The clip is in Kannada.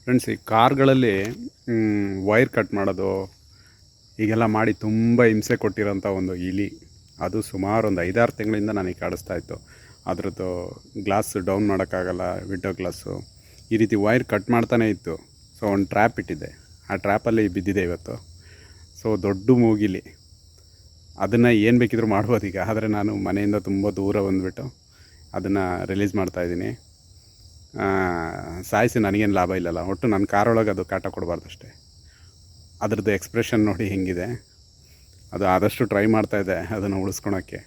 ಫ್ರೆಂಡ್ಸ್, ಈ ಕಾರ್ಗಳಲ್ಲಿ ವೈರ್ ಕಟ್ ಮಾಡೋದು ಹೀಗೆಲ್ಲ ಮಾಡಿ ತುಂಬ ಹಿಂಸೆ ಕೊಟ್ಟಿರೋಂಥ ಒಂದು ಇಲಿ. ಅದು ಸುಮಾರು ಒಂದು 5-6 ತಿಂಗಳಿಂದ ನನಗೆ ಕಾಡಿಸ್ತಾ ಇತ್ತು. ಅದ್ರದ್ದು ಗ್ಲಾಸ್ ಡೌನ್ ಮಾಡೋಕ್ಕಾಗಲ್ಲ, ವಿಂಡೋ ಗ್ಲಾಸು ಈ ರೀತಿ ವೈರ್ ಕಟ್ ಮಾಡ್ತಾನೇ ಇತ್ತು. ಸೊ ಒಂದು ಟ್ರ್ಯಾಪ್ ಇಟ್ಟಿದ್ದೆ, ಆ ಟ್ರ್ಯಾಪಲ್ಲಿ ಬಿದ್ದಿದೆ ಇವತ್ತು. ಸೊ ದೊಡ್ಡ ಮೂಗಿಲಿ, ಅದನ್ನು ಏನು ಬೇಕಿದ್ರೂ ಮಾಡ್ಬೋದು ಈಗ. ಆದರೆ ನಾನು ಮನೆಯಿಂದ ತುಂಬ ದೂರ ಬಂದುಬಿಟ್ಟು ಅದನ್ನು ರಿಲೀಸ್ ಮಾಡ್ತಾಯಿದ್ದೀನಿ. ಸಾಯಿಸಿ ನನಗೇನು ಲಾಭ ಇಲ್ಲಲ್ಲ. ಒಟ್ಟು ನನ್ನ ಕಾರೊಳಗೆ ಅದು ಕಾಟ ಕೊಡಬಾರ್ದು ಅಷ್ಟೇ. ಅದ್ರದ್ದು ಎಕ್ಸ್ಪ್ರೆಷನ್ ನೋಡಿ ಹೆಂಗಿದೆ. ಅದು ಆದಷ್ಟು ಟ್ರೈ ಮಾಡ್ತಾಯಿದ್ದೆ ಅದನ್ನು ಉಳಿಸ್ಕೊಳೋಕ್ಕೆ.